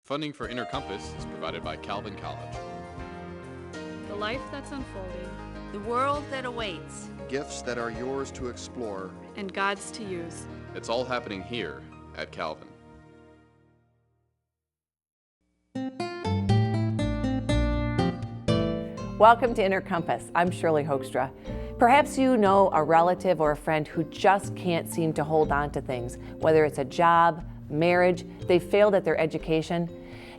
Funding for Inner Compass is provided by Calvin College. The life that's unfolding, the world that awaits, gifts that are yours to explore, and God's to use. It's all happening here at Calvin. Welcome to Inner Compass. I'm Shirley Hoogstra. Perhaps you know a relative or a friend who just can't seem to hold on to things, whether it's a job, marriage, they failed at their education,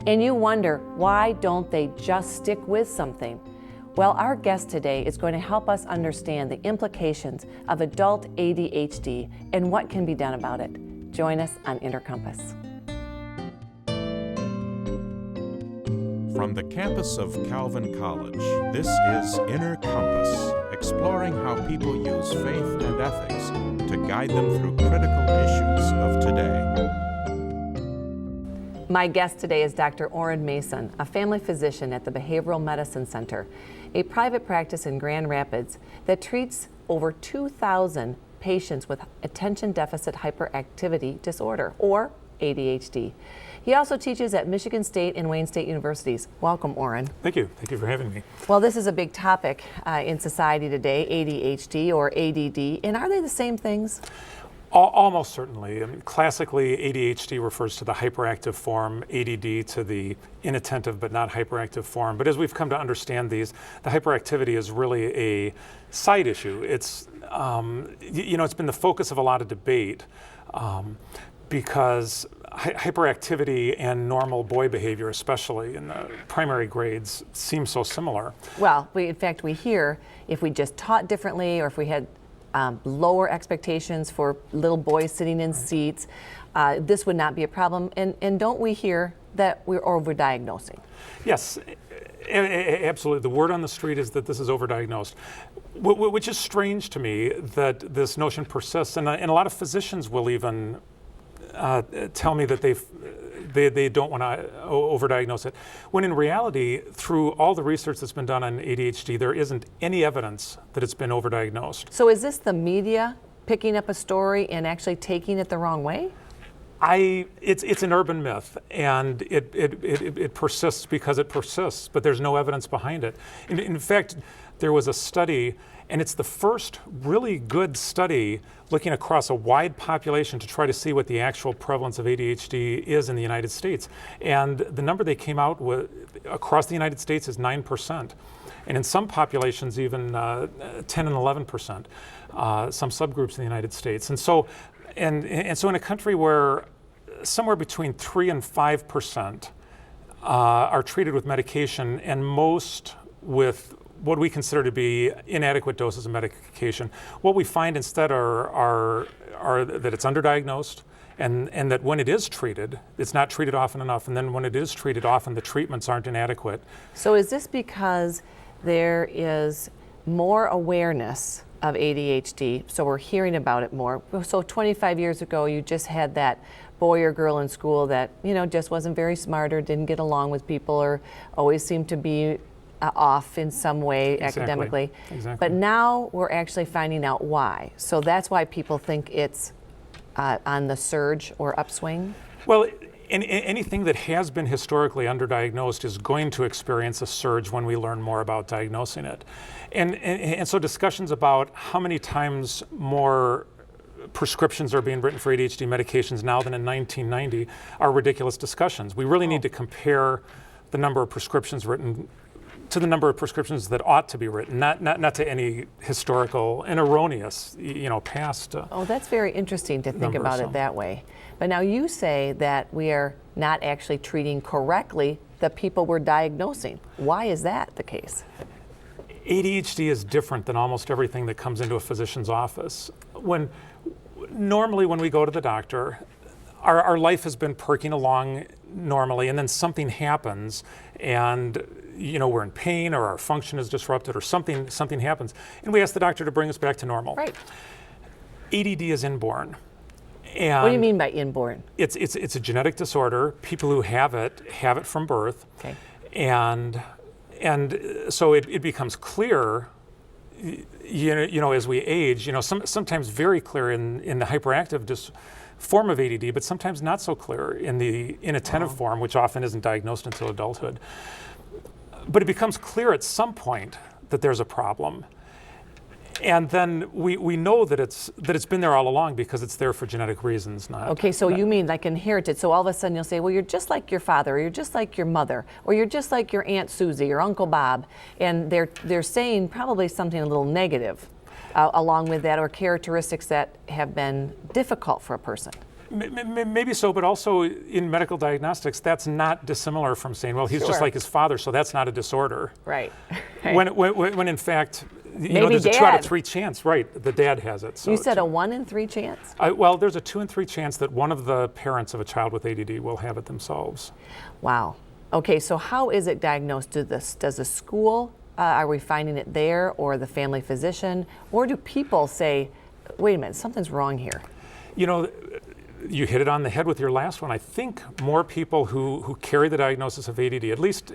and you wonder, why don't they just stick with something? Well, our guest today is going to help us understand the implications of adult ADHD and what can be done about it. Join us on Inner Compass. From the campus of Calvin College, this is Inner Compass, exploring how people use faith and ethics to guide them through critical issues of today. My guest today is Dr. Oren Mason, a family physician at the Behavioral Medicine Center, a private practice in Grand Rapids that treats over 2,000 patients with attention deficit hyperactivity disorder, or ADHD. He also teaches at Michigan State and Wayne State Universities. Welcome, Oren. Thank you. Thank you for having me. Well, this is a big topic in society today, ADHD or ADD, and are they the same things? Almost certainly. I mean, classically, ADHD refers to the hyperactive form, ADD to the inattentive but not hyperactive form. But as we've come to understand these, the hyperactivity is really a side issue. It's, it's been the focus of a lot of debate because hyperactivity and normal boy behavior, especially in the primary grades, seem so similar. Well, in fact, we hear if we just taught differently or if we had lower expectations for little boys sitting in seats, this would not be a problem. And don't we hear that we're overdiagnosing? Yes, absolutely. The word on the street is that this is overdiagnosed, which is strange to me that this notion persists. And a lot of physicians will even tell me that they don't want to overdiagnose it, when in reality, through all the research that's been done on ADHD, there isn't any evidence that it's been overdiagnosed. So is this the media picking up a story and actually taking it the wrong way? It's an urban myth, and it persists because it persists, but there's no evidence behind it. In fact, there was a study, and it's the first really good study looking across a wide population to try to see what the actual prevalence of ADHD is in the United States. And the number they came out with across the United States is 9%. And in some populations, even 10 and 11%, some subgroups in the United States. And so in a country where somewhere between 3 and 5% are treated with medication, and most with what we consider to be inadequate doses of medication, what we find instead are that it's underdiagnosed, and that when it is treated, it's not treated often enough, and then when it is treated often, the treatments aren't inadequate. So is this because there is more awareness of ADHD, so we're hearing about it more? So 25 years ago, you just had that boy or girl in school that, just wasn't very smart or didn't get along with people or always seemed to be off in some way academically. Exactly. But now we're actually finding out why. So that's why people think it's on the surge or upswing? Well, anything that has been historically underdiagnosed is going to experience a surge when we learn more about diagnosing it. And so discussions about how many times more prescriptions are being written for ADHD medications now than in 1990 are ridiculous discussions. We really need to compare the number of prescriptions written to the number of prescriptions that ought to be written, not to any historical and erroneous, past. Oh, that's very interesting to think about it that way. But now you say that we are not actually treating correctly the people we're diagnosing. Why is that the case? ADHD is different than almost everything that comes into a physician's office. Normally when we go to the doctor, our life has been perking along normally, and then something happens, and we're in pain, or our function is disrupted, or something happens, and we ask the doctor to bring us back to normal. Right. ADD is inborn. And what do you mean by inborn? It's a genetic disorder. People who have it from birth. Okay. And so it becomes clear, as we age, sometimes very clear in the hyperactive form of ADD, but sometimes not so clear in the inattentive form, which often isn't diagnosed until adulthood. But it becomes clear at some point that there's a problem. And then we know that it's been there all along because it's there for genetic reasons. Okay, so you mean like inherited. So all of a sudden you'll say, well, you're just like your father, or you're just like your mother, or you're just like your Aunt Susie or Uncle Bob. And they're saying probably something a little negative along with that, or characteristics that have been difficult for a person. Maybe so, but also in medical diagnostics, that's not dissimilar from saying, well, he's just Sure. like his father, so that's not a disorder. Right. When in fact, Maybe there's a 2 out of 3 chance, right, the dad has it. So You said a 1 in 3 chance? well, there's a 2 in 3 chance that one of the parents of a child with ADD will have it themselves. Wow. Okay, so how is it diagnosed? Does the school, are we finding it there, or the family physician, or do people say, wait a minute, something's wrong here? You hit it on the head with your last one. I think more people who carry the diagnosis of ADD, at least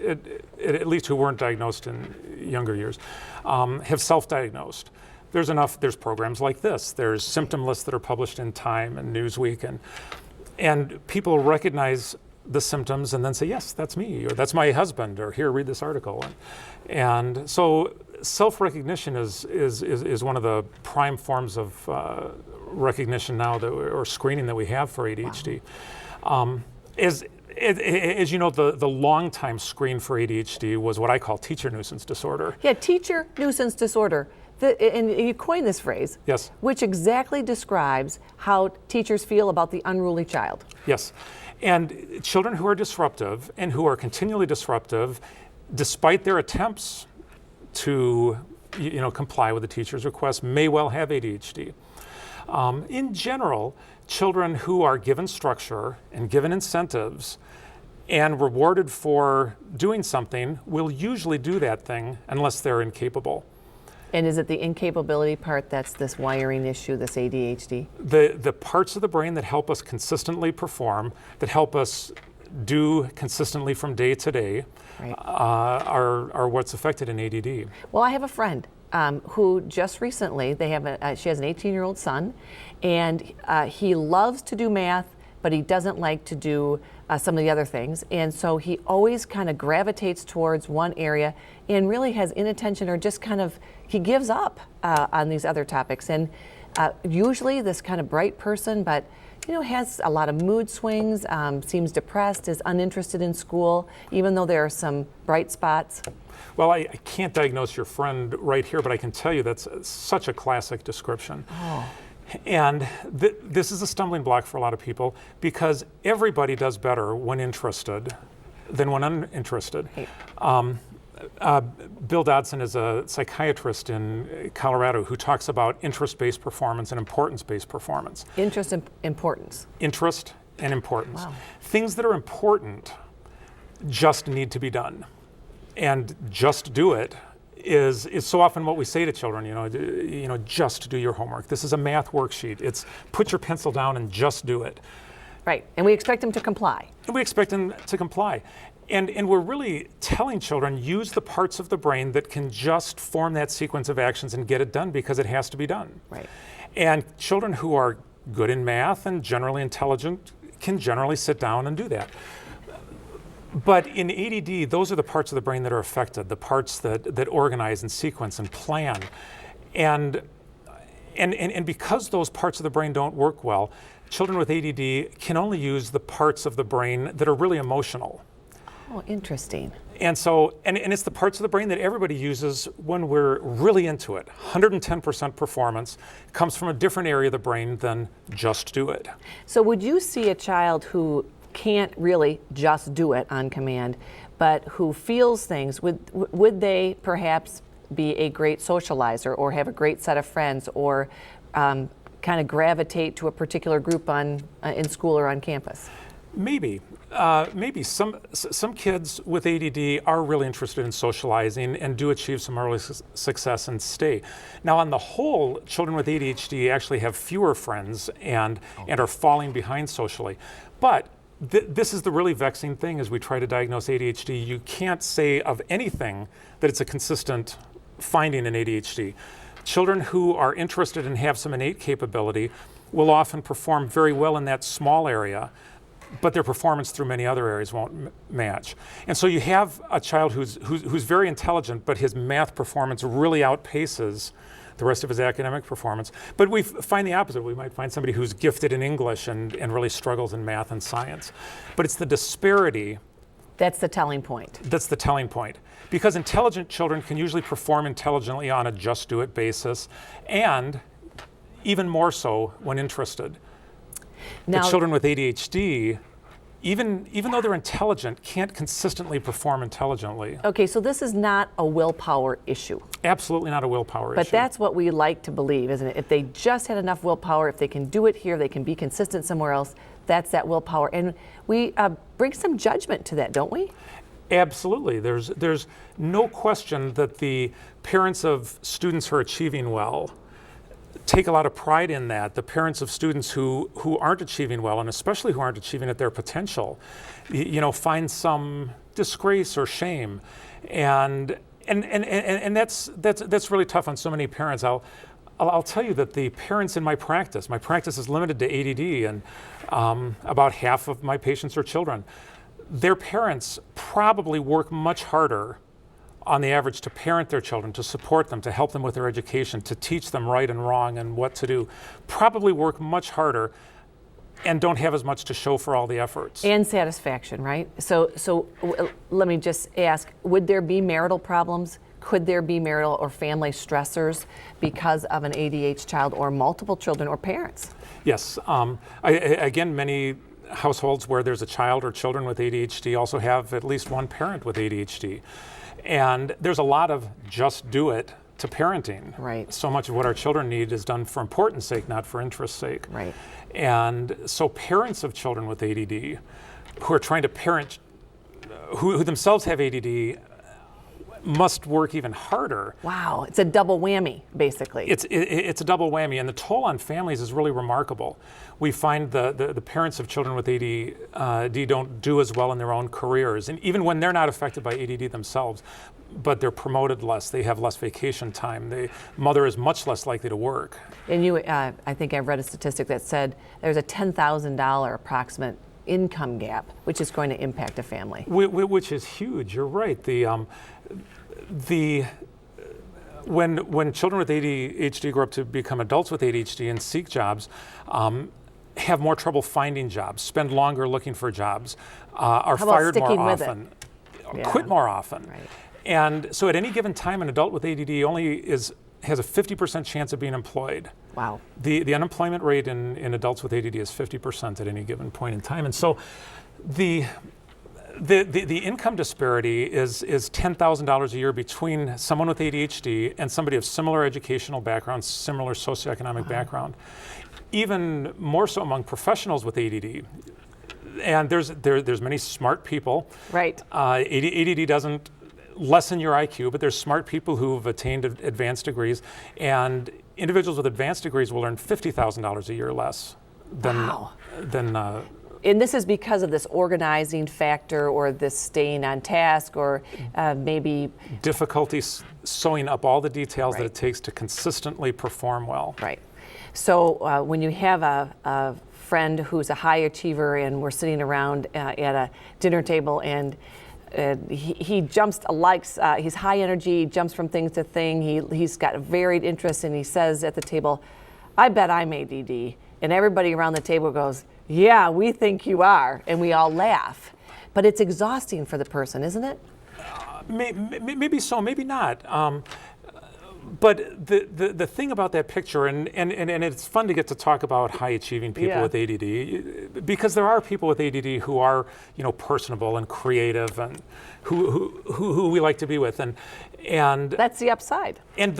who weren't diagnosed in younger years, have self-diagnosed. There's programs like this. There's symptom lists that are published in Time and Newsweek, and people recognize the symptoms and then say, yes, that's me, or that's my husband, or here, read this article. And so self-recognition is one of the prime forms of recognition now, or screening that we have for ADHD. Wow. As you know, the long-time screen for ADHD was what I call teacher nuisance disorder. Yeah, teacher nuisance disorder. And you coined this phrase. Yes. Which exactly describes how teachers feel about the unruly child. Yes. And children who are disruptive and who are continually disruptive, despite their attempts to comply with the teacher's request, may well have ADHD. In general, children who are given structure and given incentives and rewarded for doing something will usually do that thing unless they're incapable. And is it the incapability part that's this wiring issue, this ADHD? The parts of the brain that help us consistently perform, that help us do consistently from day to day, right, are what's affected in ADD. Well, I have a friend who just recently, she has an 18-year-old son, and he loves to do math, but he doesn't like to do some of the other things. And so he always kind of gravitates towards one area and really has inattention, or just kind of, he gives up on these other topics. And usually this kind of bright person, but has a lot of mood swings, seems depressed, is uninterested in school, even though there are some bright spots. Well, I can't diagnose your friend right here, but I can tell you that's such a classic description. Oh. And this is a stumbling block for a lot of people, because everybody does better when interested than when uninterested. Bill Dodson is a psychiatrist in Colorado who talks about interest-based performance and importance-based performance. Interest and importance. Interest and importance. Wow. Things that are important just need to be done. And just do it is so often what we say to children, just do your homework. This is a math worksheet. It's put your pencil down and just do it. Right, and we expect them to comply. And we expect them to comply. And we're really telling children, use the parts of the brain that can just form that sequence of actions and get it done because it has to be done. Right. And children who are good in math and generally intelligent can generally sit down and do that. But in ADD, those are the parts of the brain that are affected, the parts that organize and sequence and plan. And because those parts of the brain don't work well, children with ADD can only use the parts of the brain that are really emotional. Oh, interesting. And so, and it's the parts of the brain that everybody uses when we're really into it. 110% performance comes from a different area of the brain than just do it. So would you see a child who can't really just do it on command, but who feels things, would they perhaps be a great socializer, or have a great set of friends, or kind of gravitate to a particular group in school or on campus? Maybe some kids with ADD are really interested in socializing and do achieve some early success and stay. Now, on the whole, children with ADHD actually have fewer friends and are falling behind socially. But this is the really vexing thing as we try to diagnose ADHD. You can't say of anything that it's a consistent finding in ADHD. Children who are interested and have some innate capability will often perform very well in that small area, but their performance through many other areas won't match. And so you have a child who's very intelligent, but his math performance really outpaces the rest of his academic performance. But we find the opposite. We might find somebody who's gifted in English and really struggles in math and science. But it's the disparity. That's the telling point. That's the telling point. Because intelligent children can usually perform intelligently on a just do it basis, and even more so when interested. Now, the children with ADHD, even though they're intelligent, can't consistently perform intelligently. okay, so this is not a willpower issue. Absolutely not a willpower But issue. that's what we like to believe, isn't it? If they just had enough willpower, if they can do it here, they can be consistent somewhere else, that's that willpower. And we bring some judgment to that, don't we? Absolutely. There's no question that the parents of students who are achieving well take a lot of pride in that. The parents of students who aren't achieving well, and especially who aren't achieving at their potential, find some disgrace or shame, and that's really tough on so many parents. I'll tell you that the parents in my practice is limited to ADD, and about half of my patients are children. Their parents probably work much harder on the average to parent their children, to support them, to help them with their education, to teach them right and wrong and what to do, probably work much harder and don't have as much to show for all the efforts. And satisfaction, right? So let me just ask, would there be marital problems? Could there be marital or family stressors because of an ADHD child or multiple children or parents? Yes. Again, many households where there's a child or children with ADHD also have at least one parent with ADHD. And there's a lot of just do it to parenting. Right. So much of what our children need is done for importance sake, not for interest sake. Right. And so parents of children with ADD who are trying to parent, who themselves have ADD, must work even harder. Wow, it's a double whammy, basically. It's a double whammy, and the toll on families is really remarkable. We find the parents of children with ADD don't do as well in their own careers, and even when they're not affected by ADD themselves, but they're promoted less, they have less vacation time, the mother is much less likely to work. And I think I've read a statistic that said there's a $10,000 approximate income gap, which is going to impact a family. Which is huge. You're right. When children with ADHD grow up to become adults with ADHD and seek jobs, have more trouble finding jobs, spend longer looking for jobs, are How about fired more sticking with often, Yeah. quit more often. Right. And so at any given time, an adult with ADD only has a 50% chance of being employed. Wow. The unemployment rate in adults with ADD is 50% at any given point in time. And so the income disparity is $10,000 a year between someone with ADHD and somebody of similar educational background, similar socioeconomic background. Even more so among professionals with ADD. And there's many smart people. Right. ADD doesn't lessen your IQ, but there's smart people who've attained advanced degrees, and individuals with advanced degrees will earn $50,000 a year less than And this is because of this organizing factor or this staying on task or maybe difficulty sewing up all the details that Right. it takes to consistently perform well. Right. So when you have a friend who's a high achiever and we're sitting around at a dinner table and he jumps, he's high energy, he jumps from thing to thing, he's got varied interests, and he says at the table, I bet I'm ADD. And everybody around the table goes, yeah, we think you are, and we all laugh. But it's exhausting for the person, isn't it? Maybe so, maybe not. But the thing about that picture, and it's fun to get to talk about high achieving people with ADD, because there are people with ADD who are, personable and creative and who we like to be with, and That's the upside. And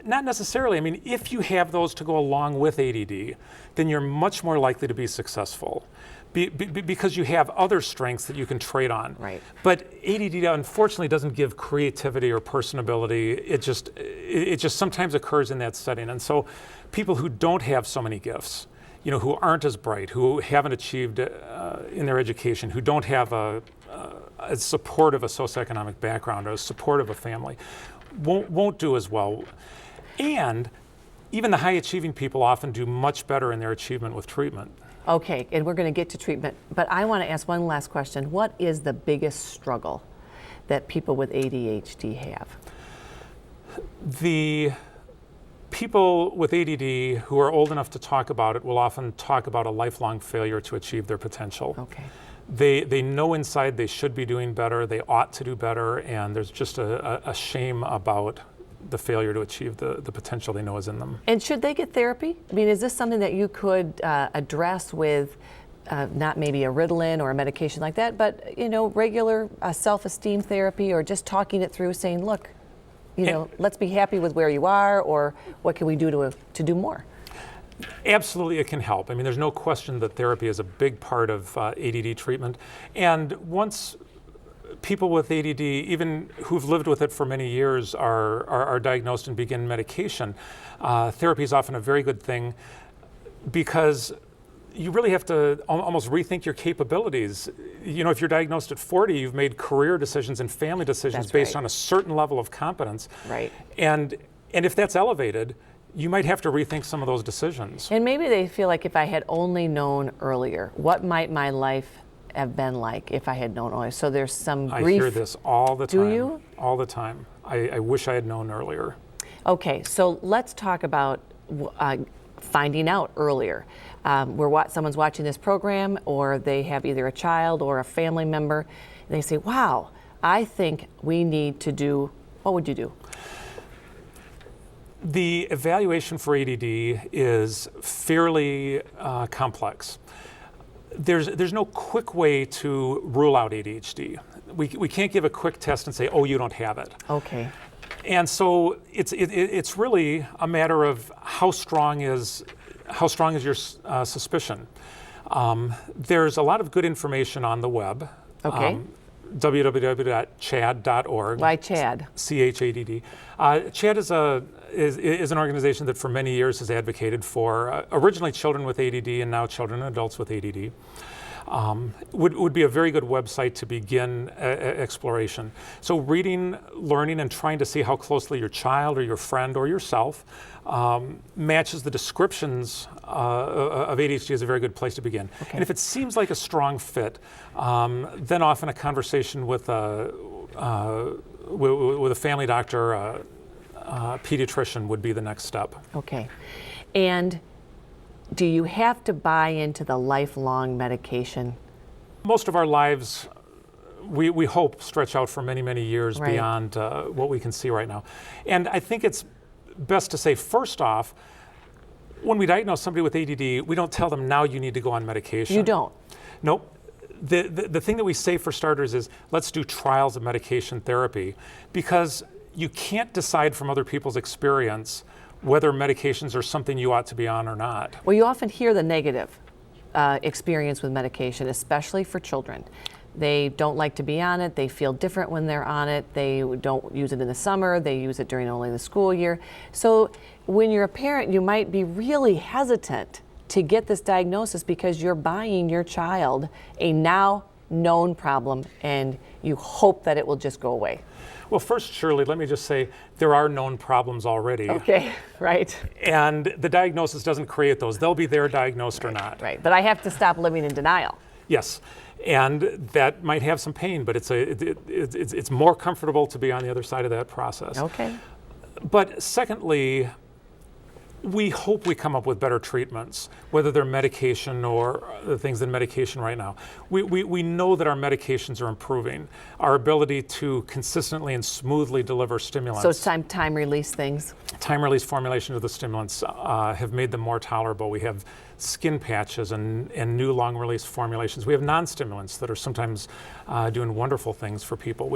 not necessarily. I mean, if you have those to go along with ADD, then you're much more likely to be successful. Because you have other strengths that you can trade on. Right. But ADD unfortunately doesn't give creativity or personability. It just sometimes occurs in that setting. And so people who don't have so many gifts, who aren't as bright, who haven't achieved in their education, who don't have a support of a socioeconomic background or a support of a family, won't do as well. And even the high achieving people often do much better in their achievement with treatment. Okay, and we're going to get to treatment, but I want to ask one last question. What is the biggest struggle that people with ADHD have? The people with ADD who are old enough to talk about it will often talk about a lifelong failure to achieve their potential. Okay. They know inside they should be doing better, they ought to do better, and there's just a shame about the failure to achieve the potential they know is in them. And should they get therapy? I mean, is this something that you could address with not maybe a Ritalin or a medication like that, but regular self-esteem therapy, or just talking it through, saying, look, let's be happy with where you are, or what can we do to do more? Absolutely, it can help. I mean, there's no question that therapy is a big part of ADD treatment. And once people with ADD, even who've lived with it for many years, are diagnosed and begin medication, therapy is often a very good thing, because you really have to almost rethink your capabilities. If you're diagnosed at 40, you've made career decisions and family decisions That's based right. on a certain level of competence. Right. And if that's elevated, you might have to rethink some of those decisions. And maybe they feel like, if I had only known earlier, what might my life have been like if I had known earlier? So there's some grief. I hear this all the time. Do you? All the time. I wish I had known earlier. Okay, so let's talk about finding out earlier. Someone's watching this program, or they have either a child or a family member, and they say, wow, I think we need to do, what would you do? The evaluation for ADD is fairly complex. There's no quick way to rule out ADHD. We can't give a quick test and say, oh, you don't have it. Okay. And so it's really a matter of how strong is your suspicion. There's a lot of good information on the web. Okay. www.chadd.org. Why CHADD? CHADD. CHADD is an organization that for many years has advocated for originally children with ADD and now children and adults with ADD. Would be a very good website to begin exploration. So reading, learning, and trying to see how closely your child or your friend or yourself matches the descriptions of ADHD is a very good place to begin. Okay. And if it seems like a strong fit, then often a conversation with a family doctor, pediatrician would be the next step. Okay. And do you have to buy into the lifelong medication? Most of our lives, we hope, stretch out for many, many years Right. beyond what we can see right now. And I think it's best to say, first off, when we diagnose somebody with ADD, we don't tell them, now you need to go on medication. You don't? Nope. The thing that we say for starters is, let's do trials of medication therapy, because you can't decide from other people's experience whether medications are something you ought to be on or not. Well, you often hear the negative experience with medication, especially for children. They don't like to be on it. They feel different when they're on it. They don't use it in the summer. They use it during only the school year. So when you're a parent, you might be really hesitant to get this diagnosis, because you're buying your child a now known problem and you hope that it will just go away. Well, first, Shirley, let me just say there are known problems already. Okay, right. And the diagnosis doesn't create those. They'll be there diagnosed or not. Right, but I have to stop living in denial. Yes, and that might have some pain, but it's more comfortable to be on the other side of that process. Okay. But secondly, we hope we come up with better treatments, whether they're medication or the things in medication right now. We know that our medications are improving. Our ability to consistently and smoothly deliver stimulants. So it's time release things. Time release formulations of the stimulants have made them more tolerable. We have skin patches and new long release formulations. We have non-stimulants that are sometimes doing wonderful things for people.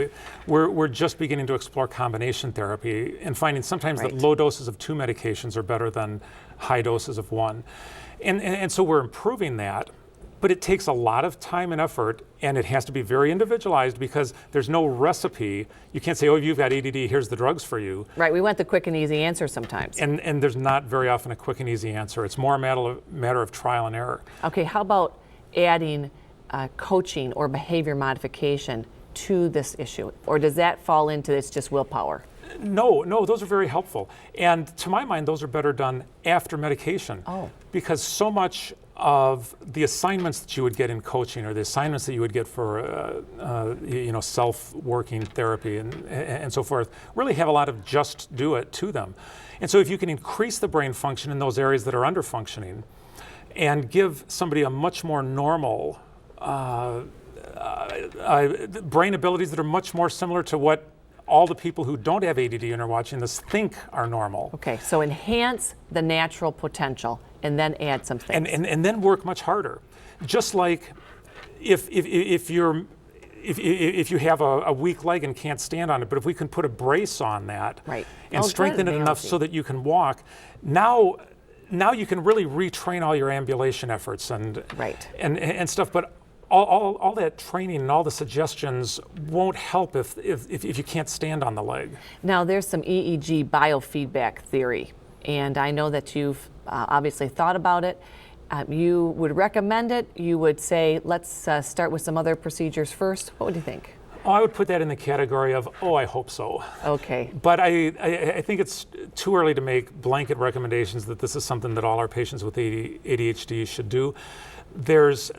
We're just beginning to explore combination therapy and finding sometimes Right. that low doses of 2 medications are better than high doses of 1. And so we're improving that. But it takes a lot of time and effort, and it has to be very individualized, because there's no recipe. You can't say, oh, you've got ADD, here's the drugs for you. Right, we want the quick and easy answer sometimes. And there's not very often a quick and easy answer. It's more a matter of trial and error. Okay, how about adding coaching or behavior modification to this issue? Or does that fall into it's just willpower? No, those are very helpful. And to my mind, those are better done after medication. Oh. Because so much of the assignments that you would get in coaching or the assignments that you would get for self-working therapy and so forth really have a lot of just do it to them. And so if you can increase the brain function in those areas that are under functioning and give somebody a much more normal brain abilities that are much more similar to what all the people who don't have ADD and are watching this think are normal. Okay, so enhance the natural potential and then add some things. And then work much harder. Just like if you have a weak leg and can't stand on it, but if we can put a brace on that Right. and Oh, strengthen good it enough analogy. so that you can walk, now you can really retrain all your ambulation efforts and Right. and stuff. But all that training and all the suggestions won't help if you can't stand on the leg. Now, there's some EEG biofeedback theory, and I know that you've obviously thought about it. You would recommend it. You would say, let's start with some other procedures first. What would you think? Oh, I would put that in the category of, I hope so. Okay. But I think it's too early to make blanket recommendations that this is something that all our patients with ADHD should do. There's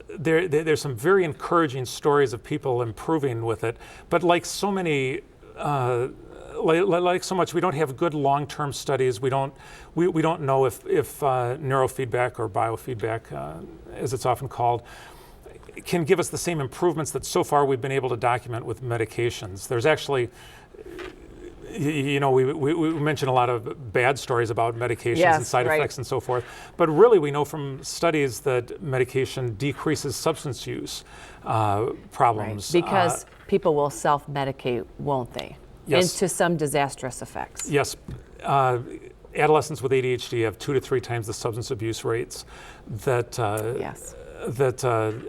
some very encouraging stories of people improving with it, but like so many, like so much, we don't have good long-term studies. We don't know if neurofeedback or biofeedback, as it's often called, can give us the same improvements that so far we've been able to document with medications. There's actually, we mentioned a lot of bad stories about medications and side effects and so forth, but really we know from studies that medication decreases substance use problems. Right. Because people will self-medicate, won't they? Yes. Into some disastrous effects. Yes. Adolescents with ADHD have 2 to 3 times the substance abuse rates that Yes. that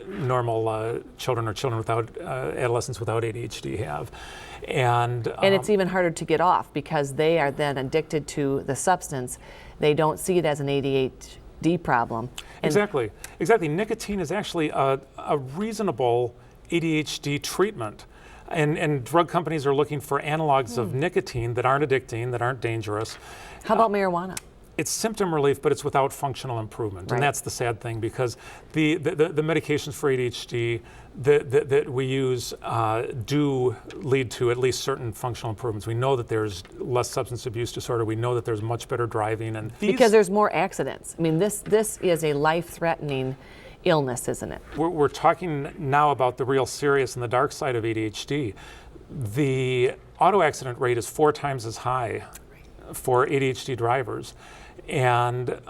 normal children or children without adolescents without ADHD have. And it's even harder to get off because they are then addicted to the substance. They don't see it as an ADHD problem. And Exactly. Nicotine is actually a reasonable ADHD treatment. And drug companies are looking for analogs of nicotine that aren't addicting, that aren't dangerous. How about marijuana? It's symptom relief, but it's without functional improvement. Right. And that's the sad thing, because the medications for ADHD that we use do lead to at least certain functional improvements. We know that there's less substance abuse disorder. We know that there's much better driving. And Because there's more accidents. I mean, this is a life-threatening illness, isn't it? we're talking now about the real serious and the dark side of ADHD. The auto accident rate is 4 times as high for ADHD drivers. And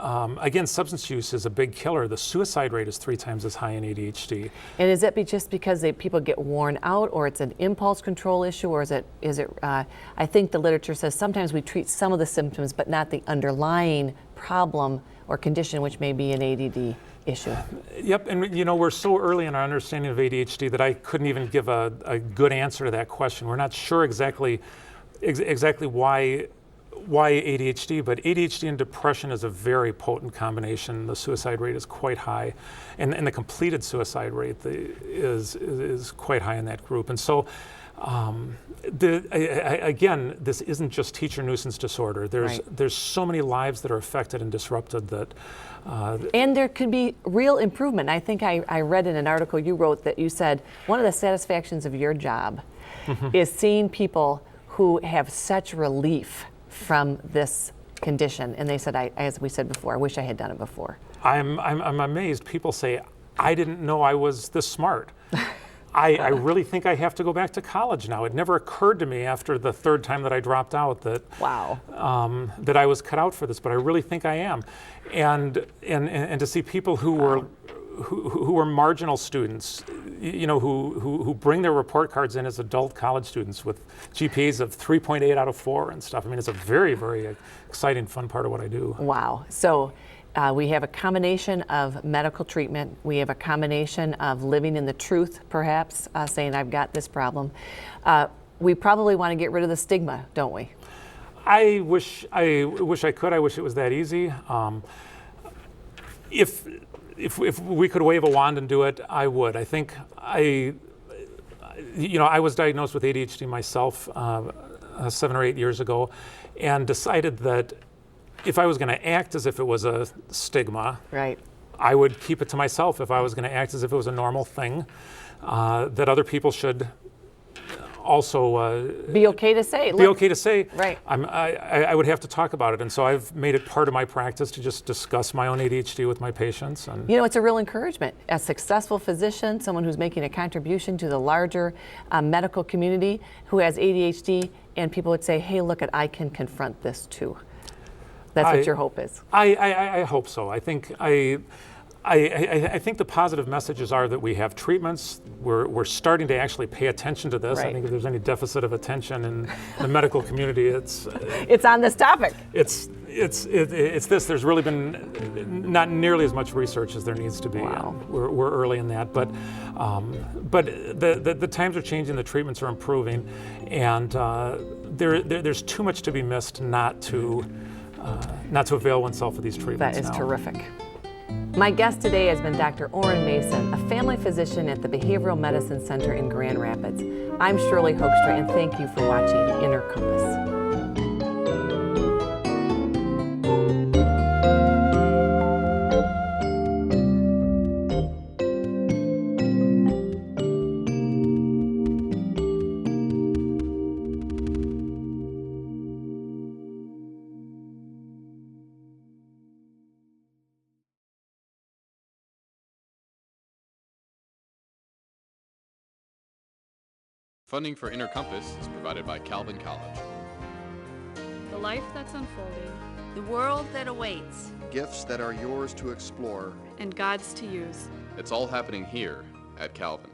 again, substance use is a big killer. The suicide rate is 3 times as high in ADHD. And is it just because people get worn out, or it's an impulse control issue, or is it? I think the literature says sometimes we treat some of the symptoms, but not the underlying problem or condition, which may be an ADD issue. Yep, and we're so early in our understanding of ADHD that I couldn't even give a good answer to that question. We're not sure exactly why ADHD, but ADHD and depression is a very potent combination. The suicide rate is quite high, and the completed suicide rate is quite high in that group. And so, again, this isn't just teacher nuisance disorder. There's so many lives that are affected and disrupted that. And there could be real improvement. I think I read in an article you wrote that you said one of the satisfactions of your job is seeing people who have such relief from this condition. And they said, as we said before, I wish I had done it before. I'm amazed. People say, I didn't know I was this smart. I really think I have to go back to college now. It never occurred to me after the 3rd time that I dropped out that that I was cut out for this, but I really think I am. And to see people who were marginal students, who bring their report cards in as adult college students with GPAs of 3.8 out of 4 and stuff. I mean, it's a very, very exciting, fun part of what I do. Wow. So we have a combination of medical treatment. We have a combination of living in the truth, perhaps, saying I've got this problem. We probably want to get rid of the stigma, don't we? I wish I could. I wish it was that easy. If we could wave a wand and do it, I would. I think I was diagnosed with ADHD myself 7 or 8 years ago, and decided that if I was going to act as if it was a stigma, Right. I would keep it to myself. If I was going to act as if it was a normal thing, that other people should also Be okay to say. be Look, okay to say. Right. I would have to talk about it, and so I've made it part of my practice to just discuss my own ADHD with my patients. And You know, it's a real encouragement. A successful physician, someone who's making a contribution to the larger medical community who has ADHD, and people would say, hey, look, I can confront this too. That's what your hope is. I hope so. I think I think the positive messages are that we have treatments. We're starting to actually pay attention to this. Right. I think if there's any deficit of attention in the medical community, it's on this topic. it's this. There's really been not nearly as much research as there needs to be. Wow. We're early in that, but the times are changing. The treatments are improving, and there's too much to be missed not to avail oneself of these treatments. That is now. terrific. My guest today has been Dr. Oren Mason, a family physician at the Behavioral Medicine Center in Grand Rapids. I'm Shirley Hoogstra, and thank you for watching Inner Compass. Funding for Inner Compass is provided by Calvin College. The life that's unfolding, The world that awaits. Gifts that are yours to explore. and God's to use. It's all happening here at Calvin.